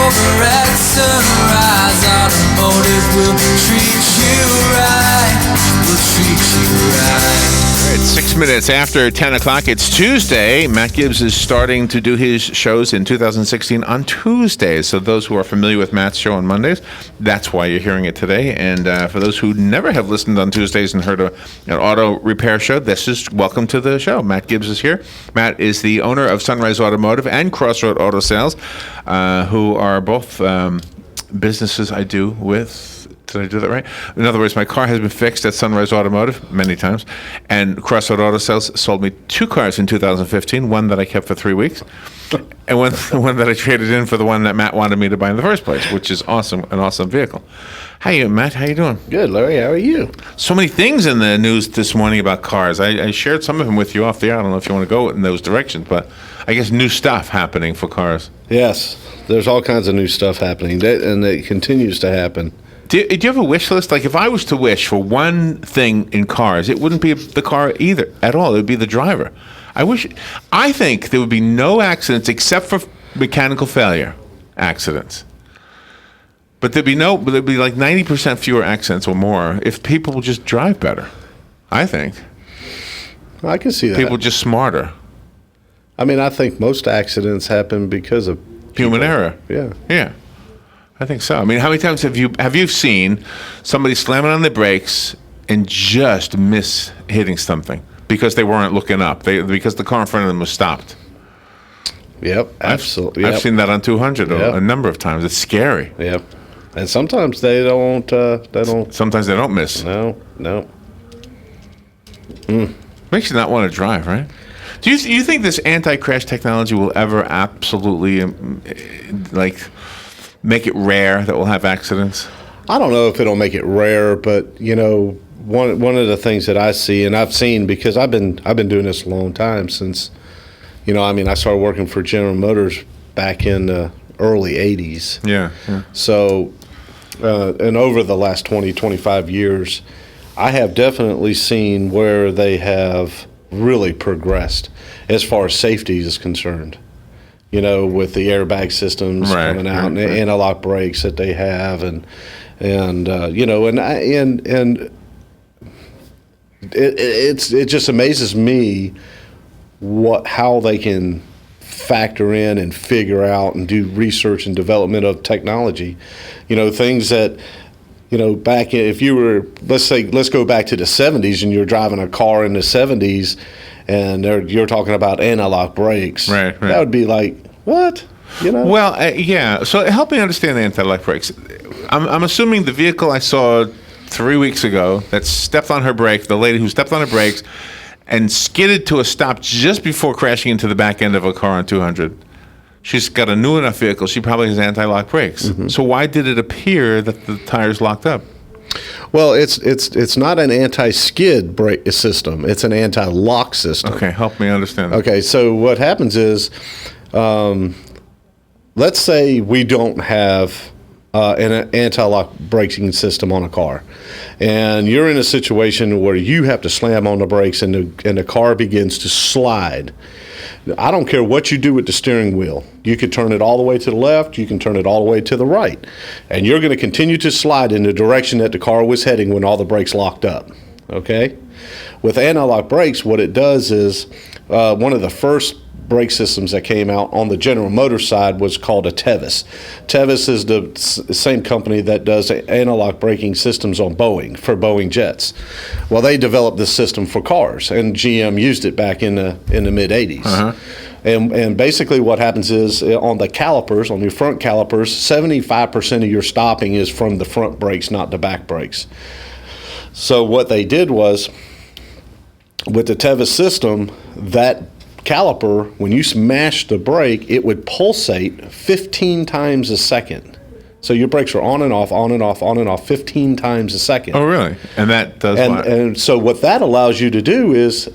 over at sunrise. Automotive will treat you right. Will treat you right. All right, 6 minutes after 10 o'clock. It's Tuesday. Matt Gibbs is starting to do his shows in 2016 on Tuesdays. So those who are familiar with Matt's show on Mondays, that's why you're hearing it today. And for those who never have listened on Tuesdays and heard an auto repair show, this is welcome to the show. Matt Gibbs is here. Matt is the owner of Sunrise Automotive and Crossroad Auto Sales, who are both businesses I do with. Did I do that right? In other words, my car has been fixed at Sunrise Automotive many times, and Crossroad Auto Sales sold me 2 cars in 2015, one that I kept for 3 weeks, and one that I traded in for the one that Matt wanted me to buy in the first place, which is awesome, an awesome vehicle. How you, Matt? How you doing? Good, Larry. How are you? So many things in the news this morning about cars. I shared some of them with you off the air. I don't know if you want to go in those directions, but I guess new stuff happening for cars. Yes, there's all kinds of new stuff happening, and it continues to happen. Do you have a wish list? Like, if I was to wish for one thing in cars, it wouldn't be the car either at all. It would be the driver. I think there would be no accidents except for mechanical failure accidents. But there'd be like 90% fewer accidents or more if people would just drive better. I think. I can see that. People just smarter. I mean, I think most accidents happen because of Human error. Yeah. Yeah. I think so. I mean, how many times have you seen somebody slamming on the brakes and just miss hitting something because they weren't looking up, because the car in front of them was stopped? Yep, absolutely. I've seen that on 200 a number of times. It's scary. Yep, and sometimes they don't. Sometimes they don't miss. No. Makes you not want to drive, right? Do you think this anti-crash technology will ever absolutely make it rare that we'll have accidents? I don't know if it'll make it rare, but one of the things that I see, and I've seen because I've been doing this a long time since, I started working for General Motors back in the early '80s. Yeah. So, and over the last 20, 25 years, I have definitely seen where they have really progressed as far as safety is concerned. With the airbag systems coming out and the anti-lock brakes that they have, and it just amazes me how they can factor in and figure out and do research and development of technology. Things that back if you were, let's go back to the 70s and you're driving a car in the 70s and you're talking about anti-lock brakes. Right. That would be like, what? Well, yeah. So help me understand the anti-lock brakes. I'm assuming the vehicle I saw 3 weeks ago that stepped on her brake, the lady who stepped on her brakes and skidded to a stop just before crashing into the back end of a car on 200. She's got a new enough vehicle. She probably has anti-lock brakes. Mm-hmm. So why did it appear that the tires locked up? Well, it's not an anti-skid brake system. It's an anti-lock system. Okay, help me understand that. Okay, so what happens is, let's say we don't have an anti-lock braking system on a car, and you're in a situation where you have to slam on the brakes and the car begins to slide. I don't care what you do with the steering wheel. You could turn it all the way to the left, you can turn it all the way to the right, and you're going to continue to slide in the direction that the car was heading when all the brakes locked up. Okay? With anti-lock brakes, what it does is one of the first brake systems that came out on the General Motors side was called a Tevis. Tevis is the same company that does anti-lock braking systems on Boeing, for Boeing jets. Well, they developed this system for cars, and GM used it back in the mid-'80s. Uh-huh. And basically what happens is on the calipers, on your front calipers, 75% of your stopping is from the front brakes, not the back brakes. So what they did was, with the Tevis system, that caliper, when you smash the brake, it would pulsate 15 times a second. So your brakes are on and off, on and off, on and off 15 times a second. Oh, really? And that does what? And so what that allows you to do is,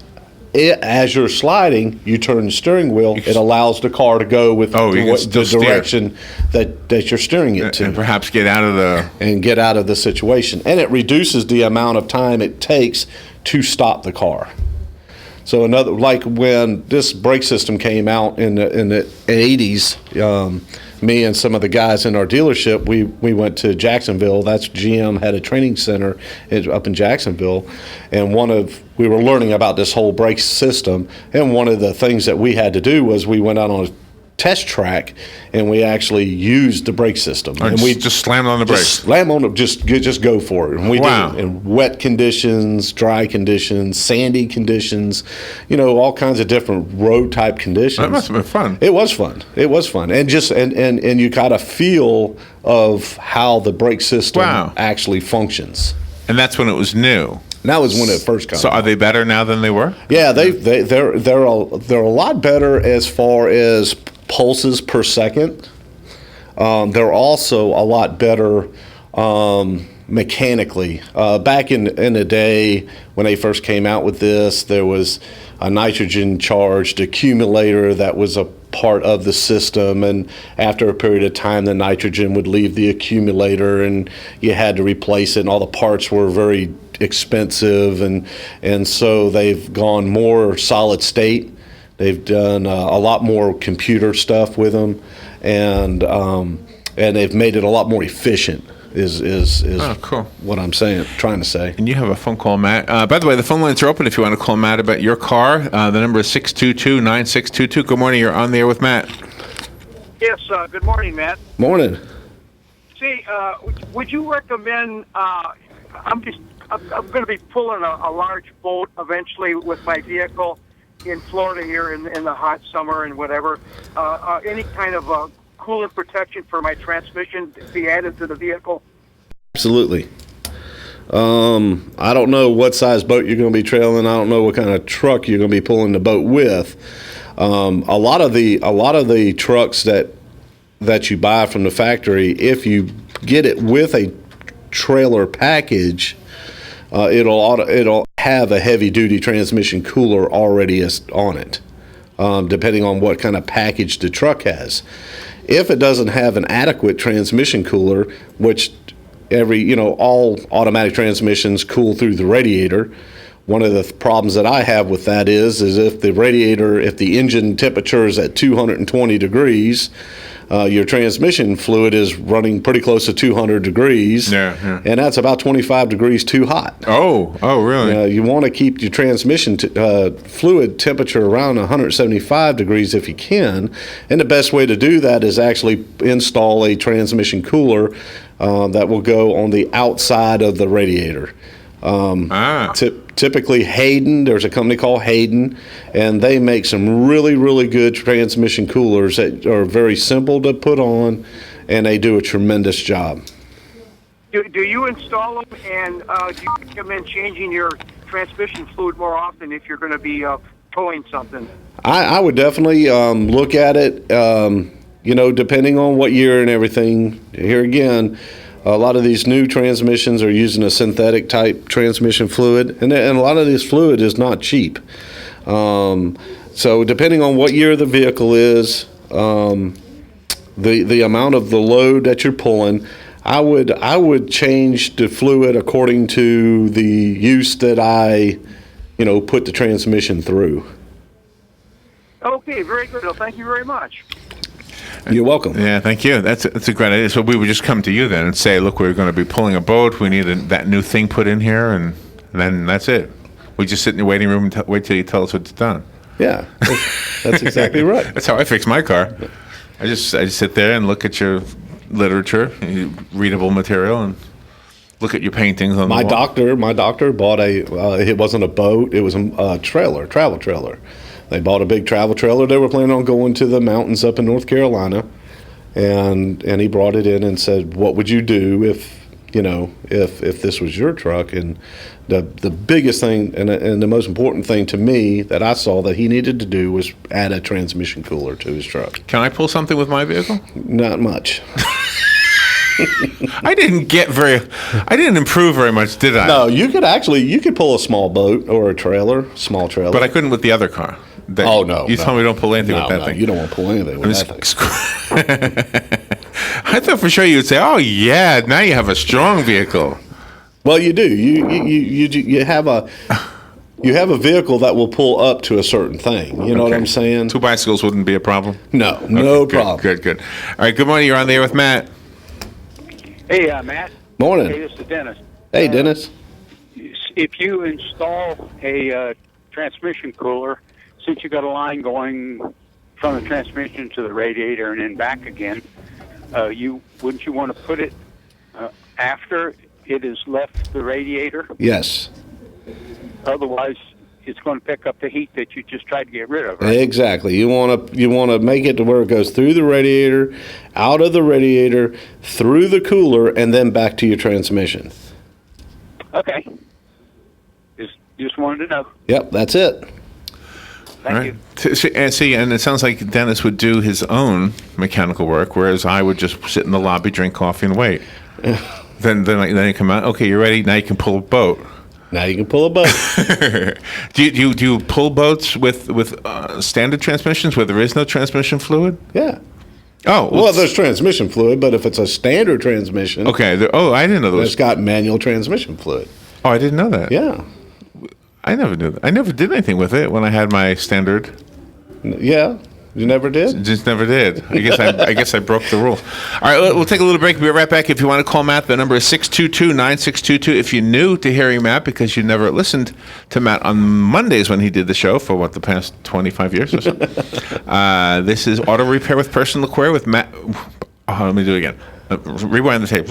as you're sliding, you turn the steering wheel. It allows the car to go with the direction that you're steering it to. And perhaps get out of the situation. And it reduces the amount of time it takes to stop the car. So like when this brake system came out in the 80s, me and some of the guys in our dealership, we went to Jacksonville. That's GM had a training center up in Jacksonville, and we were learning about this whole brake system. And one of the things that we had to do was we went out on a test track and we actually used the brake system, and we just slammed on the brakes. Slam on it, just go for it. And we Wow. did it in wet conditions, dry conditions, sandy conditions, all kinds of different road type conditions. That must have been fun. It was fun. And you got a feel of how the brake system Wow. actually functions. And that's when it was new. And that was when it first came. So are they better now than they were? Yeah, they're a lot better as far as pulses per second. They're also a lot better mechanically. Back in the day when they first came out with this, there was a nitrogen charged accumulator that was a part of the system, and after a period of time the nitrogen would leave the accumulator and you had to replace it, and all the parts were very expensive, and so they've gone more solid state. They've done a lot more computer stuff with them, and they've made it a lot more efficient. Is cool. What I'm trying to say. And you have a phone call, Matt. By the way, the phone lines are open if you want to call Matt about your car. The number is 622-9622. Good morning. You're on the air with Matt. Yes, good morning, Matt. Morning. See, would you recommend, I'm going to be pulling a large boat eventually with my vehicle in Florida here in the hot summer and whatever. Any kind of coolant protection for my transmission to be added to the vehicle? Absolutely. I don't know what size boat you're going to be trailing. I don't know what kind of truck you're going to be pulling the boat with. A lot of the trucks that you buy from the factory, if you get it with a trailer package, it'll have a heavy-duty transmission cooler already on it, depending on what kind of package the truck has. If it doesn't have an adequate transmission cooler, which all automatic transmissions cool through the radiator. One of the problems that I have with that is if the engine temperature is at 220 degrees, your transmission fluid is running pretty close to 200 degrees, and that's about 25 degrees too hot. Oh, really? You want to keep your transmission fluid temperature around 175 degrees if you can, and the best way to do that is actually install a transmission cooler that will go on the outside of the radiator. Typically Hayden, there's a company called Hayden, and they make some really, really good transmission coolers that are very simple to put on, and they do a tremendous job. Do you install them, and do you recommend changing your transmission fluid more often if you're going to be towing something? I would definitely look at it, depending on what year and everything. Here again, a lot of these new transmissions are using a synthetic type transmission fluid, and a lot of this fluid is not cheap. So depending on what year the vehicle is, the amount of the load that you're pulling, I would change the fluid according to the use that I, put the transmission through. Okay, very good. Well, thank you very much. You're welcome. Yeah, thank you. That's a great idea. So we would just come to you then and say, look, we're going to be pulling a boat. We need that new thing put in here, and then that's it. We just sit in the waiting room and wait till you tell us what's done. Yeah, that's exactly right. That's how I fix my car. I just sit there and look at your literature, readable material, and look at your paintings on the wall. My doctor bought it wasn't a boat, it was a travel trailer. They bought a big travel trailer. They were planning on going to the mountains up in North Carolina, and he brought it in and said, "What would you do if this was your truck?" And the biggest thing and the most important thing to me that I saw that he needed to do was add a transmission cooler to his truck. Can I pull something with my vehicle? Not much. I didn't improve very much, did I? No, you could pull a small boat or a small trailer. But I couldn't with the other car. No. You told me don't pull anything with that thing. You don't want to pull anything with that thing. I thought for sure you would say, "Oh yeah, now you have a strong vehicle." Well, you do. You have You have a vehicle that will pull up to a certain thing. You know what I'm saying? 2 bicycles wouldn't be a problem? No, Okay, problem. Good. All right, good morning. You're on the air with Matt. Hey, Matt. Morning. Hey, this is Dennis. Hey, Dennis. If you install a transmission cooler, since you got a line going from the transmission to the radiator and then back again, wouldn't you want to put it after it has left the radiator? Yes. Otherwise, it's going to pick up the heat that you just tried to get rid of, right? Exactly. You want to make it to where it goes through the radiator, out of the radiator, through the cooler, and then back to your transmission. Okay. Just wanted to know. Yep, that's it. Thank you. And it sounds like Dennis would do his own mechanical work, whereas I would just sit in the lobby, drink coffee, and wait. then you come out. Okay, you're ready. Now you can pull a boat. Now you can pull a boat. do you pull boats with standard transmissions where there is no transmission fluid? Yeah. Oh, well, there's transmission fluid, but if it's a standard transmission, okay. I didn't know those. It's got manual transmission fluid. Oh, I didn't know that. Yeah. I never knew that. I never did anything with it when I had my standard. Yeah. You never did? Just never did. I guess I broke the rules. All right, we'll take a little break. We'll be right back. If you want to call Matt, the number is 622-9622. If you're new to hearing Matt because you never listened to Matt on Mondays when he did the show for, the past 25 years or so. This is Auto Repair with Personal Care with Matt. Let me do it again. Rewind the tape.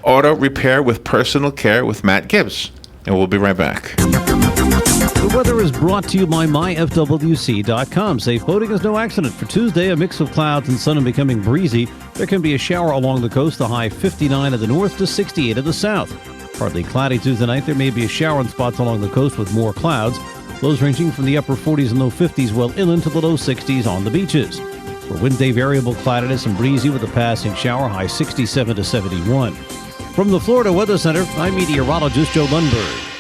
Auto Repair with Personal Care with Matt Gibbs. And we'll be right back. The weather is brought to you by myfwc.com. Safe boating is no accident. For Tuesday, a mix of clouds and sun and becoming breezy. There can be a shower along the coast, the high 59 in the north to 68 in the south. Partly cloudy Tuesday night. There may be a shower in spots along the coast with more clouds. Lows ranging from the upper 40s and low 50s, well inland to the low 60s on the beaches. For Wednesday, variable cloudiness and breezy with a passing shower, high 67 to 71. From the Florida Weather Center, I'm meteorologist Joe Lundberg.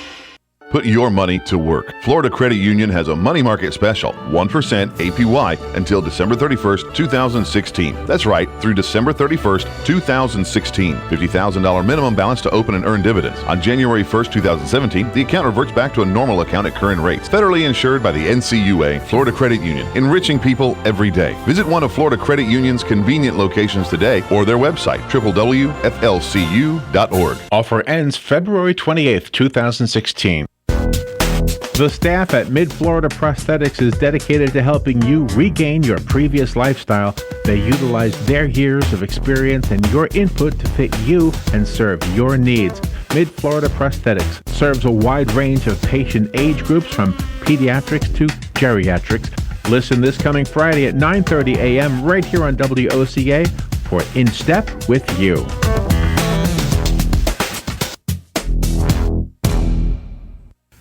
Put your money to work. Florida Credit Union has a money market special, 1% APY until December 31st, 2016. That's right, through December 31st, 2016. $50,000 minimum balance to open and earn dividends. On January 1st, 2017, the account reverts back to a normal account at current rates. Federally insured by the NCUA, Florida Credit Union, enriching people every day. Visit one of Florida Credit Union's convenient locations today or their website, www.flcu.org. Offer ends February 28th, 2016. The staff at Mid-Florida Prosthetics is dedicated to helping you regain your previous lifestyle. They utilize their years of experience and your input to fit you and serve your needs. Mid-Florida Prosthetics serves a wide range of patient age groups from pediatrics to geriatrics. Listen this coming Friday at 9:30 a.m. right here on WOCA for In Step with You.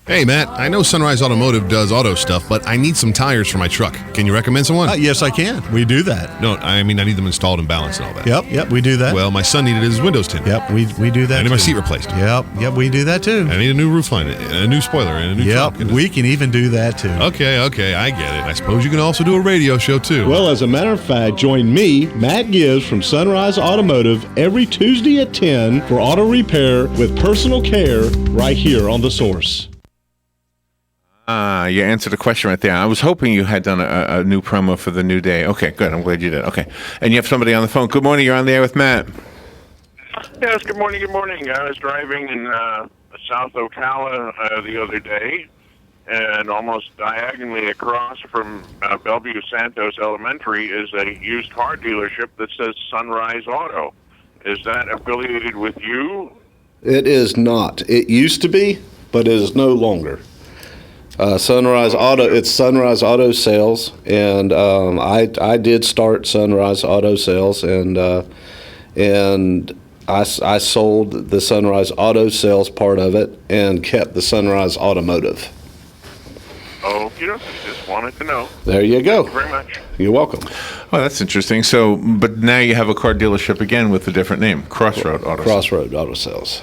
Hey, Matt, I know Sunrise Automotive does auto stuff, but I need some tires for my truck. Can you recommend someone? Yes, I can. We do that. No, I mean, I need them installed and balanced and all that. Yep, we do that. Well, my son needed his windows tinted. Yep, we do that. I need my too. seat replaced. Yep, we do that too. I need a new roof line, and a new spoiler, and a new truck. Yep, we can even do that too. Okay, I get it. I suppose you can also do a radio show too. Well, as a matter of fact, join me, Matt Gibbs from Sunrise Automotive, every Tuesday at 10 for auto repair with personal care right here on The Source. You answered the question right there. I was hoping you had done a new promo for the new day. Okay, good. I'm glad you did. Okay. And you have somebody on the phone. Good morning. You're on the air with Matt. Yes, good morning. I was driving in South Ocala the other day, and almost diagonally across from Bellevue Santos Elementary is a used car dealership that says Sunrise Auto. Is that affiliated with you? It is not. It used to be, but it is no longer. Sunrise Auto. It's Sunrise Auto Sales, and I did start Sunrise Auto Sales, and I sold the Sunrise Auto Sales part of it and kept the Sunrise Automotive. Oh, just wanted to know. There you go. Thank you very much. You're welcome. Oh, that's interesting. So, but now you have a car dealership again with a different name, Crossroad Auto Sales. Crossroad Auto Sales.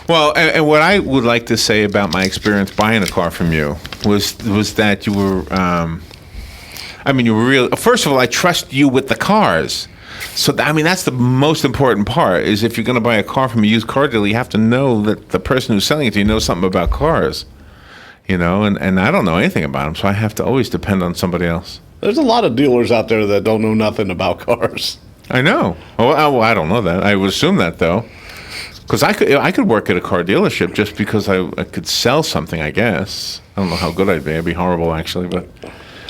Well, and what I would like to say about my experience buying a car from you was that you were, you were real. First of all, I trust you with the cars. So, that's the most important part, is if you're going to buy a car from a used car dealer, you have to know that the person who's selling it to you knows something about cars. and I don't know anything about them, so I have to always depend on somebody else. There's a lot of dealers out there that don't know nothing about cars. I know. I don't know that. I would assume that, though. Because I could work at a car dealership just because I could sell something, I guess. I don't know how good I'd be. I'd be horrible, actually, but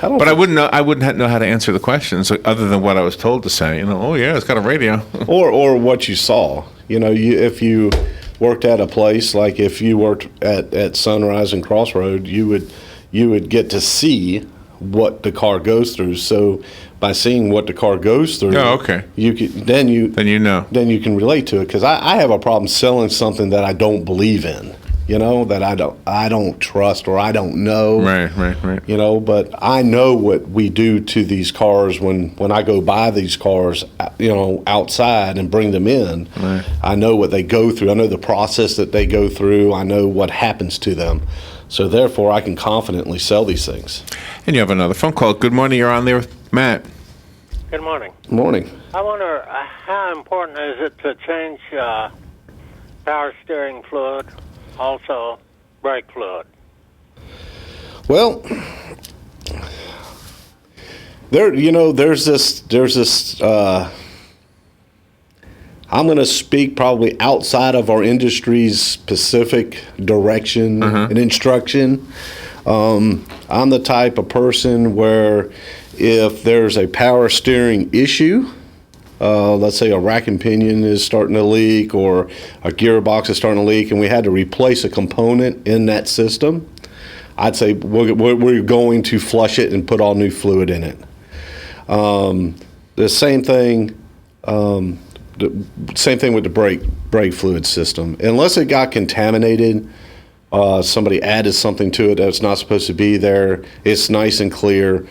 I wouldn't know. I wouldn't know how to answer the questions other than what I was told to say. Oh yeah, it's got a radio. or what you saw. If you worked at a place, like if you worked at Sunrise and Crossroad, you would get to see what the car goes through. So by seeing what the car goes through, okay, then you can relate to it. Because I have a problem selling something that I don't believe in. That I don't trust or I don't know. Right. But I know what we do to these cars when I go buy these cars, outside and bring them in. Right. I know what they go through. I know the process that they go through. I know what happens to them. So therefore, I can confidently sell these things. And you have another phone call. Good morning. You're on there with Matt. Good morning. Morning. I wonder how important is it to change power steering fluid, also brake fluid? Well, there's this. I'm going to speak probably outside of our industry's specific direction and instruction. I'm the type of person where if there's a power steering issue, let's say a rack and pinion is starting to leak or a gearbox is starting to leak and we had to replace a component in that system, I'd say we're going to flush it and put all new fluid in it. The same thing with the brake fluid system. Unless it got contaminated, somebody added something to it that's not supposed to be there, it's nice and clear.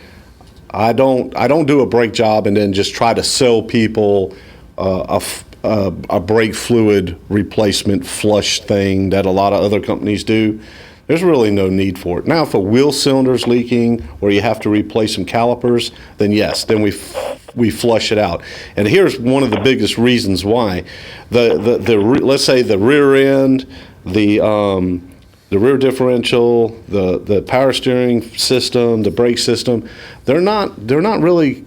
I don't do a brake job and then just try to sell people a brake fluid replacement flush thing that a lot of other companies do. There's really no need for it. Now, if a wheel cylinder's leaking or you have to replace some calipers, then yes, then we flush it out. And here's one of the biggest reasons why. Let's say the rear end, the rear differential, the power steering system, the brake system, they're not really,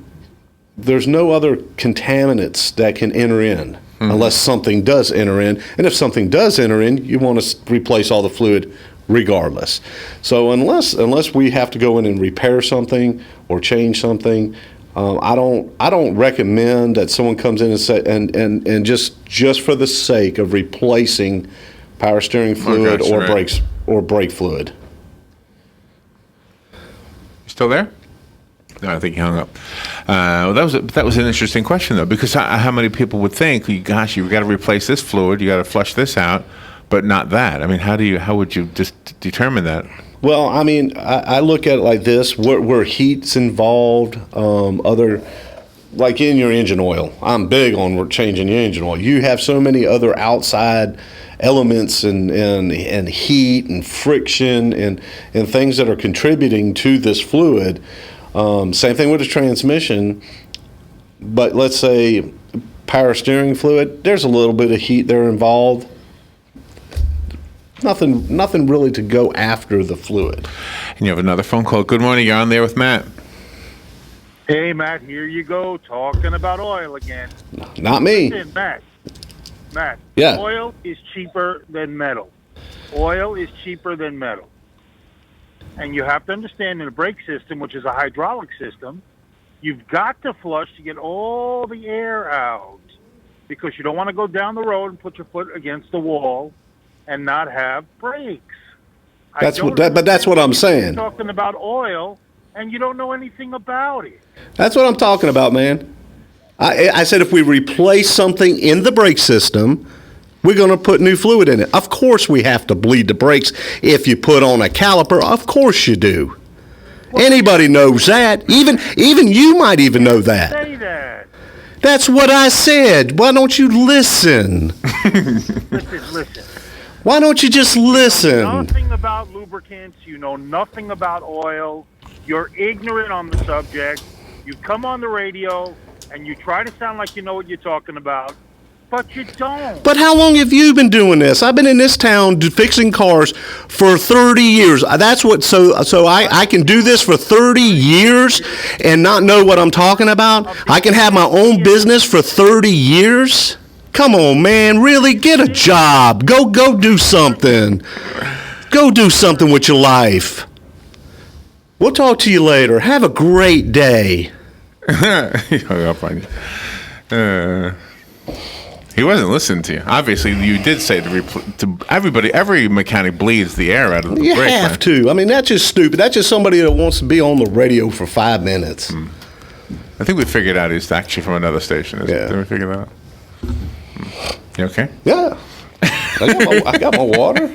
there's no other contaminants that can enter in unless something does enter in. And if something does enter in, you want to replace all the fluid regardless. So unless we have to go in and repair something or change something, I don't recommend that someone comes in and say and just for the sake of replacing power steering fluid or brake fluid. You still there? No, I think he hung up. That was an interesting question though, because how many people would think, gosh, you've got to replace this fluid, you got to flush this out, but not that. I mean, how would you just determine that? Well, I mean, I look at it like this: where heat's involved, like in your engine oil. I'm big on changing your engine oil. You have so many other outside elements and heat and friction and things that are contributing to this fluid. Same thing with the transmission. But let's say power steering fluid, there's a little bit of heat there involved. Nothing really to go after the fluid. And you have another phone call. Good morning. You're on there with Matt. Hey, Matt, here you go, talking about oil again. Not me. Listen, Matt. Yeah. Oil is cheaper than metal. Oil is cheaper than metal. And you have to understand in a brake system, which is a hydraulic system, you've got to flush to get all the air out because you don't want to go down the road and put your foot against the wall and not have brakes. That's what I'm saying. You're talking about oil, and you don't know anything about it. That's what I'm talking about, man. I said if we replace something in the brake system, we're going to put new fluid in it. Of course we have to bleed the brakes. If you put on a caliper, of course you do. Well, anybody knows that. Even you might even know that. Say that. That's what I said. Why don't you listen? Listen. Why don't you just listen? You know nothing about lubricants. You know nothing about oil. You're ignorant on the subject. You come on the radio and you try to sound like you know what you're talking about, But you don't. But how long have you been doing this? I've been in this town fixing cars for 30 years. That's what. So I can do this for 30 years and not know what I'm talking about. I can have my own business for 30 years. Come on, man. Really, get a job. Go do something. Go do something with your life. We'll talk to you later. Have a great day. He hung up on you. He wasn't listening to you. Obviously, you did say to everybody, every mechanic bleeds the air out of the brake. You have to. I mean, that's just stupid. That's just somebody that wants to be on the radio for 5 minutes. I think we figured out he's actually from another station. Did we figure that out? You okay? Yeah. I got my water.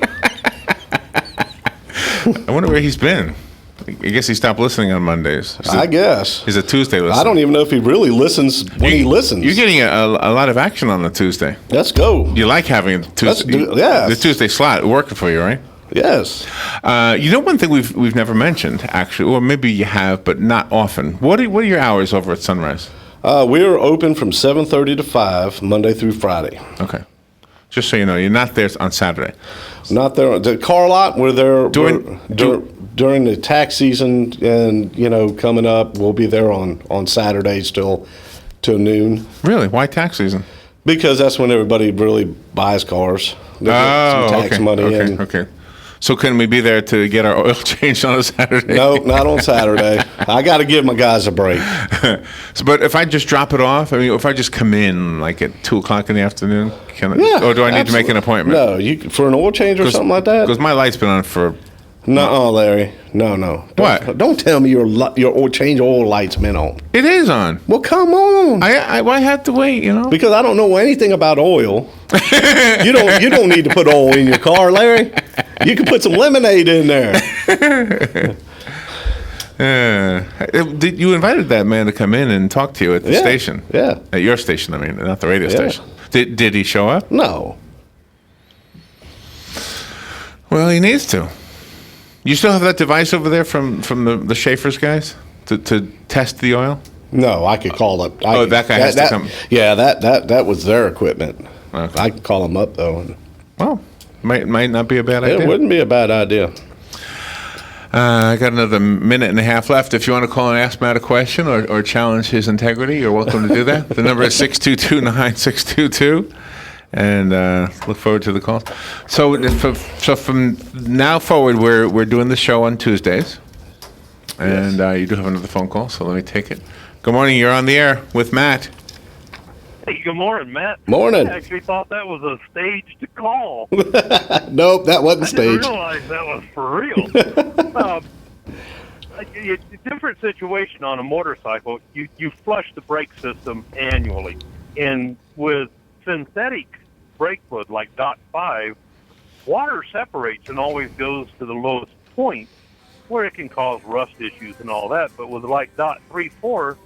I wonder where he's been. I guess he stopped listening on Mondays. I guess. He's a Tuesday listener. I don't even know if he really listens when he listens. You're getting a lot of action on the Tuesday. Let's go. You like having the Tuesday slot working for you, right? Yes. You know, one thing we've never mentioned, actually, or maybe you have, but not often. What are your hours over at Sunrise? We're open from 7:30 to 5, Monday through Friday. Okay. Just so you know, you're not there on Saturday. Not there. The car lot, we're there during the tax season, and coming up, we'll be there on Saturdays till noon. Really? Why tax season? Because that's when everybody really buys cars. They get some tax money in. Okay. So can we be there to get our oil changed on a Saturday? No, not on Saturday. I got to give my guys a break. But if I just drop it off, if I just come in like at 2:00 in the afternoon, or do I need to make an appointment? No, for an oil change or something like that. Because my light's been on for. No, Larry. No. What? Don't tell me your oil light's been on. It is on. Well, come on. I have to wait, Because I don't know anything about oil. You don't need to put oil in your car, Larry. You can put some lemonade in there. You invited that man to come in and talk to you at the station. Yeah. At your station, not the radio station. Did he show up? No. Well, he needs to. You still have that device over there from the Schaefer's guys to test the oil? No, I could call it. That guy has to come. Yeah, that was their equipment. Okay. I can call them up though. Well, might not be a bad idea. It wouldn't be a bad idea. I got another minute and a half left. If you want to call and ask Matt a question or challenge his integrity, you're welcome to do that. The number is 622-9622. And look forward to the calls. So from now forward, we're doing the show on Tuesdays. And you do have another phone call, so let me take it. Good morning. You're on the air with Matt. Hey, good morning, Matt. Morning. I actually thought that was a staged call. Nope, that wasn't staged. I didn't realize that was for real. A different situation on a motorcycle. You flush the brake system annually, and with synthetic brake fluid like .5, water separates and always goes to the lowest point where it can cause rust issues and all that. But with like .34,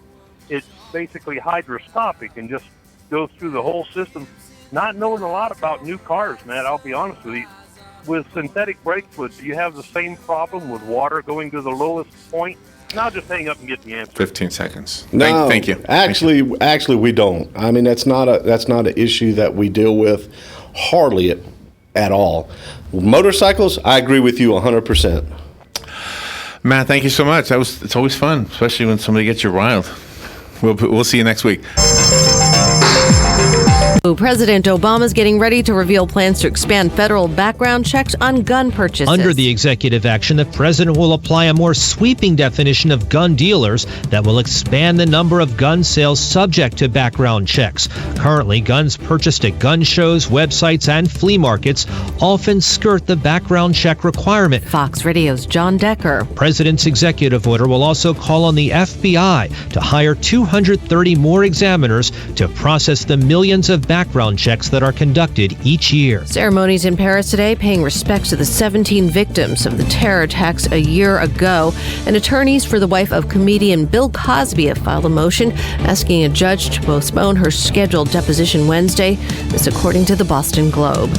it's basically hydroscopic and just goes through the whole system. Not knowing a lot about new cars, Matt, I'll be honest with you. With synthetic brake fluid, do you have the same problem with water going to the lowest point? Now just hang up and get the answer. 15 seconds. No, thank you. Actually, we don't. I mean, that's not an issue that we deal with hardly at all. Motorcycles, I agree with you 100%. Matt, thank you so much. It's always fun, especially when somebody gets you riled. We'll see you next week. President Obama's getting ready to reveal plans to expand federal background checks on gun purchases. Under the executive action, the president will apply a more sweeping definition of gun dealers that will expand the number of gun sales subject to background checks. Currently, guns purchased at gun shows, websites, and flea markets often skirt the background check requirement. Fox Radio's John Decker. President's executive order will also call on the FBI to hire 230 more examiners to process the millions of background checks that are conducted each year. Ceremonies in Paris today paying respects to the 17 victims of the terror attacks a year ago. And attorneys for the wife of comedian Bill Cosby have filed a motion asking a judge to postpone her scheduled deposition Wednesday. This according to the Boston Globe.